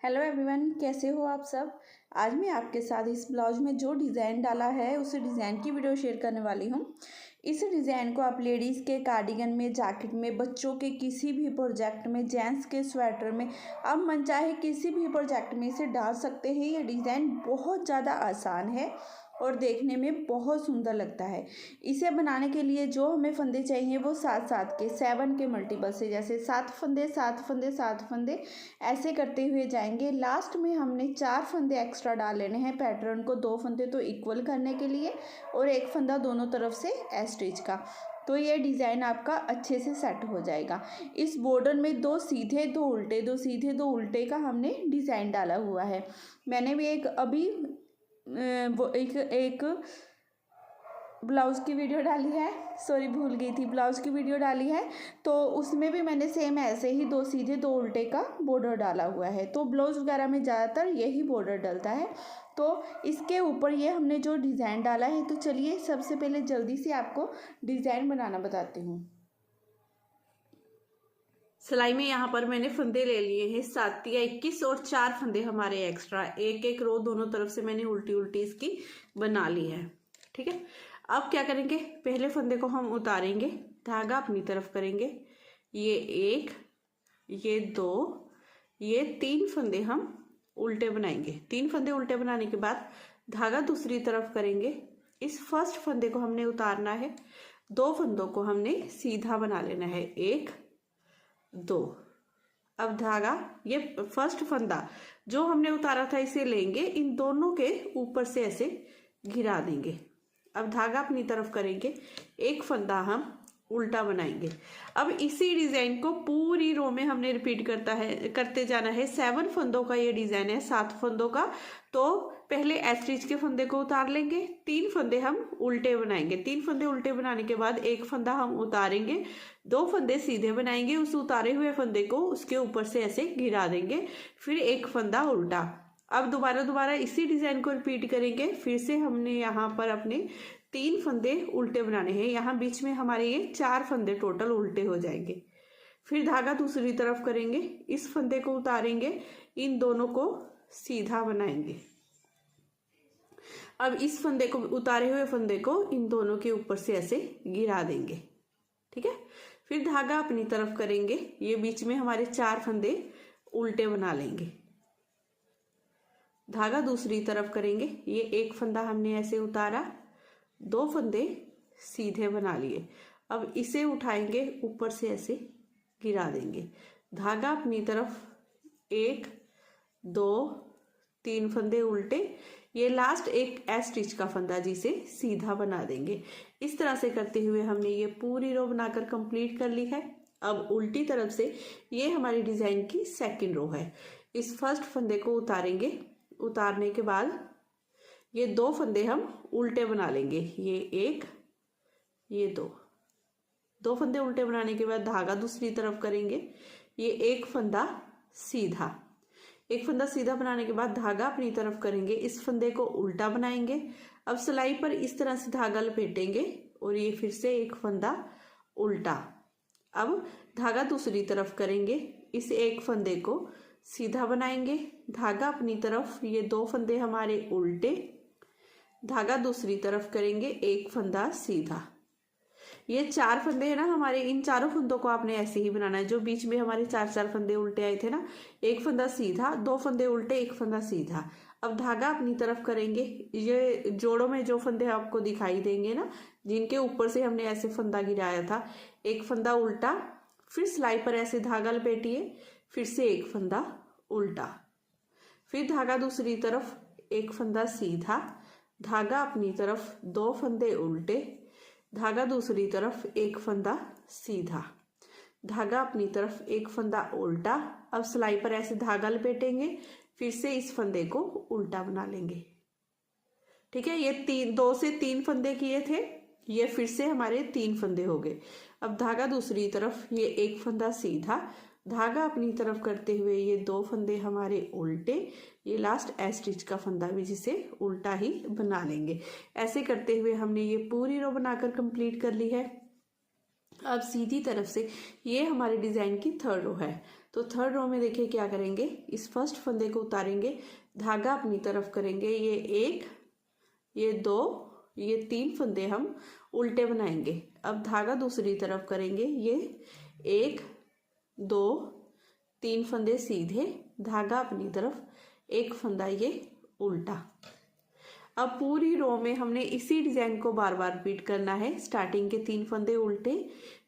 Hello everyone, कैसे हो आप सब। आज मैं आपके साथ इस ब्लाउज में जो डिज़ाइन डाला है उस डिज़ाइन की वीडियो शेयर करने वाली हूँ। इस डिज़ाइन को आप लेडीज़ के कार्डिगन में, जैकेट में, बच्चों के किसी भी प्रोजेक्ट में, जेंट्स के स्वेटर में, आप मनचाहे किसी भी प्रोजेक्ट में इसे डाल सकते हैं। ये डिज़ाइन बहुत ज़्यादा आसान है और देखने में बहुत सुंदर लगता है। इसे बनाने के लिए जो हमें फंदे चाहिए वो 7 के 7 के मल्टीपल से, जैसे 7 फंदे 7 फंदे 7 फंदे ऐसे करते हुए जाएंगे। लास्ट में हमने 4 फंदे एक्स्ट्रा डाल लेने हैं पैटर्न को 2 फंदे तो इक्वल करने के लिए और 1 फंदा दोनों तरफ से स्टिच का। तो ये डिज़ाइन आपका अच्छे से सेट हो जाएगा। इस बॉर्डर में 2 सीधे 2 उल्टे, 2 सीधे 2 उल्टे का हमने डिज़ाइन डाला हुआ है। मैंने भी एक ब्लाउज़ की वीडियो डाली है, सॉरी भूल गई थी, ब्लाउज़ की वीडियो डाली है तो उसमें भी मैंने सेम ऐसे ही 2 सीधे 2 उल्टे का बॉर्डर डाला हुआ है। तो ब्लाउज़ वगैरह में ज़्यादातर यही बॉर्डर डलता है। तो इसके ऊपर ये हमने जो डिज़ाइन डाला है, तो चलिए सबसे पहले जल्दी से आपको डिज़ाइन बनाना बताती हूँ। सिलाई में यहाँ पर मैंने फंदे ले लिए हैं 7 या 21 और 4 फंदे हमारे एक्स्ट्रा, एक एक रो दोनों तरफ से मैंने उल्टी उल्टी इसकी बना ली है। ठीक है, अब क्या करेंगे, पहले फंदे को हम उतारेंगे, धागा अपनी तरफ करेंगे, ये 1, ये 2, ये 3 फंदे हम उल्टे बनाएंगे। 3 फंदे उल्टे बनाने के बाद धागा दूसरी तरफ करेंगे। इस फर्स्ट फंदे को हमने उतारना है, 2 फंदों को हमने सीधा बना लेना है, 1 2। अब धागा, ये फर्स्ट फंदा जो हमने उतारा था इसे लेंगे, इन दोनों के ऊपर से ऐसे घिरा देंगे। अब धागा अपनी तरफ करेंगे, 1 फंदा हम उल्टा बनाएंगे। अब इसी डिजाइन को पूरी रो में हमने रिपीट करते जाना है। 7 फंदों का ये डिजाइन है, 7 फंदों का। तो पहले स्टिच के फंदे को उतार लेंगे, 3 फंदे हम उल्टे बनाएंगे। 3 फंदे उल्टे बनाने के बाद 1 फंदा हम उतारेंगे, 2 फंदे सीधे बनाएंगे, उस उतारे हुए फंदे को उसके ऊपर से ऐसे घिरा देंगे, फिर 1 फंदा उल्टा। अब दोबारा इसी डिजाइन को रिपीट करेंगे। फिर से हमने यहाँ पर अपने 3 फंदे उल्टे बनाने हैं, यहाँ बीच में हमारे ये 4 फंदे टोटल उल्टे हो जाएंगे। फिर धागा दूसरी तरफ करेंगे, इस फंदे को उतारेंगे, इन दोनों को सीधा बनाएंगे। अब इस फंदे को, उतारे हुए फंदे को इन दोनों के ऊपर से ऐसे गिरा देंगे। ठीक है, फिर धागा अपनी तरफ करेंगे, ये बीच में हमारे 4 फंदे उल्टे बना लेंगे। धागा दूसरी तरफ करेंगे, ये 1 फंदा हमने ऐसे उतारा, 2 फंदे सीधे बना लिए। अब इसे उठाएंगे, ऊपर से ऐसे गिरा देंगे। धागा अपनी तरफ, 1 2 3 फंदे उल्टे, ये लास्ट एक स्टिच का फंदा जिसे सीधा बना देंगे। इस तरह से करते हुए हमने ये पूरी रो बनाकर कंप्लीट कर ली है। अब उल्टी तरफ से ये हमारी डिजाइन की सेकंड रो है। इस फर्स्ट फंदे को उतारेंगे, उतारने के बाद ये 2 फंदे हम उल्टे बना लेंगे, ये 1 ये 2 फंदे उल्टे बनाने के बाद धागा दूसरी तरफ करेंगे, ये 1 फंदा सीधा। 1 फंदा सीधा बनाने के बाद धागा अपनी तरफ करेंगे, इस फंदे को उल्टा बनाएंगे। अब सिलाई पर इस तरह से धागा लपेटेंगे और ये फिर से 1 फंदा उल्टा। अब धागा दूसरी तरफ करेंगे, इस 1 फंदे को सीधा बनाएंगे, धागा अपनी तरफ, ये 2 फंदे हमारे उल्टे, धागा दूसरी तरफ करेंगे, 1 फंदा सीधा। ये 4 फंदे है ना हमारे, इन चारों फंदों को आपने ऐसे ही बनाना है। जो बीच में हमारे 4 फंदे उल्टे आए थे ना, 1 फंदा सीधा, 2 फंदे उल्टे, 1 फंदा सीधा। अब धागा अपनी तरफ करेंगे, ये जोड़ों में जो फंदे आपको दिखाई देंगे ना, जिनके ऊपर से हमने ऐसे फंदा गिराया था, 1 फंदा उल्टा, फिर सिलाई पर ऐसे धागा लपेटिए, फिर से 1 फंदा उल्टा, फिर धागा दूसरी तरफ, 1 फंदा सीधा, धागा अपनी तरफ, 2 फंदे उल्टे, धागा दूसरी तरफ, 1 फंदा सीधा, धागा अपनी तरफ, 1 फंदा उल्टा। अब सिलाई पर ऐसे धागा लपेटेंगे, फिर से इस फंदे को उल्टा बना लेंगे। ठीक है, ये 2 से 3 फंदे किए थे, ये फिर से हमारे 3 फंदे हो गए। अब धागा दूसरी तरफ, ये 1 फंदा सीधा, धागा अपनी तरफ करते हुए ये 2 फंदे हमारे उल्टे, ये लास्ट स्टिच का फंदा भी जिसे उल्टा ही बना लेंगे। ऐसे करते हुए हमने ये पूरी रो बनाकर कंप्लीट कर ली है। अब सीधी तरफ से ये हमारे डिजाइन की 3rd रो है। तो थर्ड रो में देखिए क्या करेंगे, इस फर्स्ट फंदे को उतारेंगे, धागा अपनी तरफ करेंगे, ये 1, ये 2, ये 3 फंदे हम उल्टे बनाएंगे। अब धागा दूसरी तरफ करेंगे, ये 1, 2, 3 फंदे सीधे, धागा अपनी तरफ, एक फंदा ये उल्टा। अब पूरी रो में हमने इसी डिजाइन को बार बार रिपीट करना है। स्टार्टिंग के 3 फंदे उल्टे,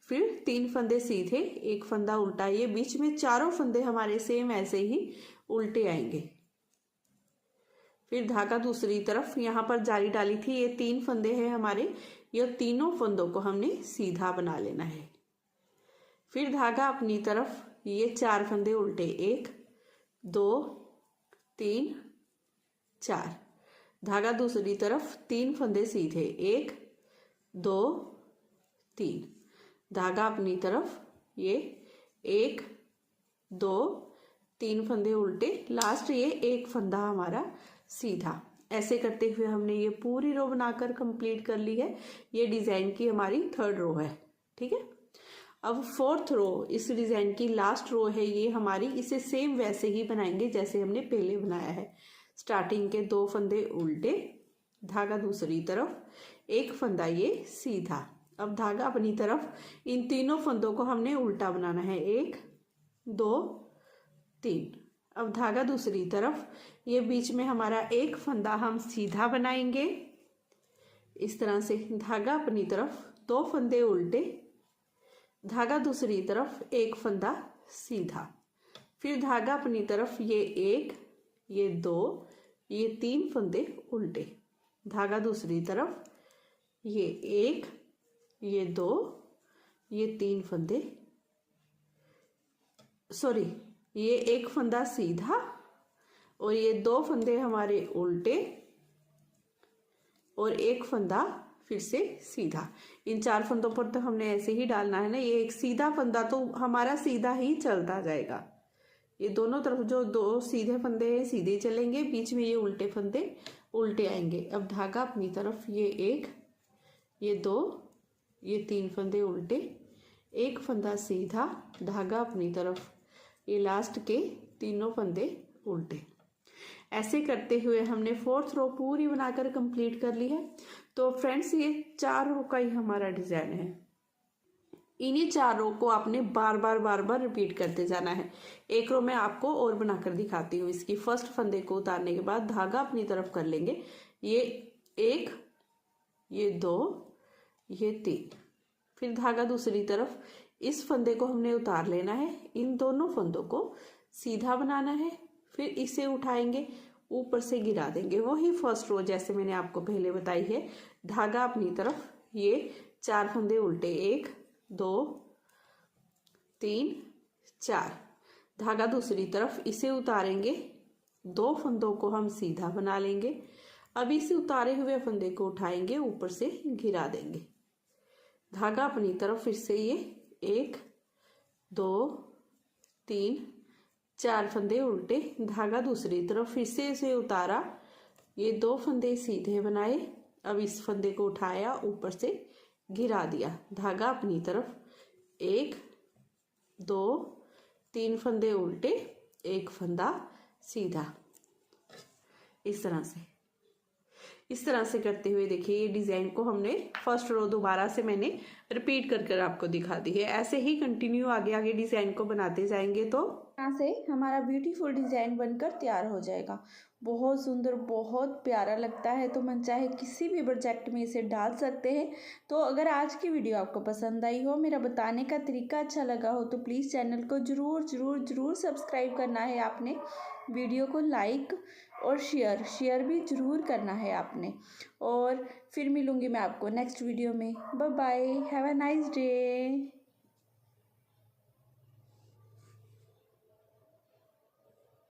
फिर 3 फंदे सीधे, एक फंदा उल्टा, ये बीच में चारों फंदे हमारे सेम ऐसे ही उल्टे आएंगे। फिर धागा दूसरी तरफ, यहाँ पर जाली डाली थी, ये 3 फंदे हैं हमारे, ये तीनों फंदों को हमने सीधा बना लेना है। फिर धागा अपनी तरफ, ये 4 फंदे उल्टे, 1, 2, 3, 4, धागा दूसरी तरफ, 3 फंदे सीधे, 1, 2, 3, धागा अपनी तरफ, ये 1, 2, 3 फंदे उल्टे, लास्ट ये एक फंदा हमारा सीधा। ऐसे करते हुए हमने ये पूरी रो बनाकर कंप्लीट कर ली है। ये डिजाइन की हमारी थर्ड रो है, ठीक है। अब फोर्थ रो, इस डिजाइन की लास्ट रो है ये हमारी, इसे सेम वैसे ही बनाएंगे जैसे हमने पहले बनाया है। स्टार्टिंग के 2 फंदे उल्टे, धागा दूसरी तरफ, एक फंदा ये सीधा। अब धागा अपनी तरफ, इन तीनों फंदों को हमने उल्टा बनाना है, 1, 2, 3। अब धागा दूसरी तरफ, ये बीच में हमारा एक फंदा हम सीधा बनाएंगे इस तरह से। धागा अपनी तरफ, 2 फंदे उल्टे, धागा दूसरी तरफ, एक फंदा सीधा। फिर धागा अपनी तरफ, ये 1, ये 2, ये 3 फंदे उल्टे, धागा दूसरी तरफ, ये 1, ये 2, ये 3 फंदे, सॉरी, ये एक फंदा सीधा और ये 2 फंदे हमारे उल्टे और एक फंदा फिर से सीधा। इन 4 फंदों पर तो हमने ऐसे ही डालना है ना, ये एक सीधा फंदा तो हमारा सीधा ही चलता जाएगा। ये दोनों तरफ जो 2 सीधे फंदे हैं सीधे चलेंगे, बीच में ये उल्टे फंदे उल्टे आएंगे। अब धागा अपनी तरफ, ये 1, ये 2, ये 3 फंदे उल्टे, एक फंदा सीधा, धागा अपनी तरफ, ये लास्ट के तीनों फंदे उल्टे। ऐसे करते हुए हमने फोर्थ रो पूरी बनाकर कंप्लीट कर ली है। तो फ्रेंड्स, ये 4 रो का ही हमारा डिजाइन है। इन्हीं 4 रो को आपने बार बार रिपीट करते जाना है। एक रो में आपको और बनाकर दिखाती हूँ। इसकी फर्स्ट फंदे को उतारने के बाद धागा अपनी तरफ कर लेंगे, ये 1, ये 2, ये 3, फिर धागा दूसरी तरफ, इस फंदे को हमने उतार लेना है, इन दोनों फंदों को सीधा बनाना है, फिर इसे उठाएंगे, ऊपर से गिरा देंगे। वही फर्स्ट रो जैसे मैंने आपको पहले बताई है। धागा अपनी तरफ, ये 4 फंदे उल्टे, 1, 2, 3, 4, धागा दूसरी तरफ, इसे उतारेंगे, 2 फंदों को हम सीधा बना लेंगे। अब इसे उतारे हुए फंदे को उठाएंगे, ऊपर से गिरा देंगे, धागा अपनी तरफ, फिर से ये 1, 2, 3, 4 फंदे उल्टे, धागा दूसरी तरफ, फिर से इसे उतारा, ये 2 फंदे सीधे बनाए। अब इस फंदे को उठाया, ऊपर से गिरा दिया, धागा अपनी तरफ, 1, 2, 3 फंदे उल्टे, एक फंदा सीधा। इस तरह से करते हुए देखिए ये डिजाइन को हमने फर्स्ट रो दोबारा से मैंने रिपीट कर आपको दिखा दी है। ऐसे ही कंटिन्यू आगे डिजाइन को बनाते जाएंगे तो यहाँ से हमारा ब्यूटीफुल डिजाइन बनकर तैयार हो जाएगा। बहुत सुंदर, बहुत प्यारा लगता है। तो मन चाहे किसी भी प्रोजेक्ट में इसे डाल सकते हैं। तो अगर आज की वीडियो आपको पसंद आई हो, मेरा बताने का तरीका अच्छा लगा हो, तो प्लीज़ चैनल को ज़रूर सब्सक्राइब करना है आपने। वीडियो को लाइक और शेयर भी ज़रूर करना है आपने। और फिर मिलूँगी मैं आपको नेक्स्ट वीडियो में। Bye bye, have a nice day.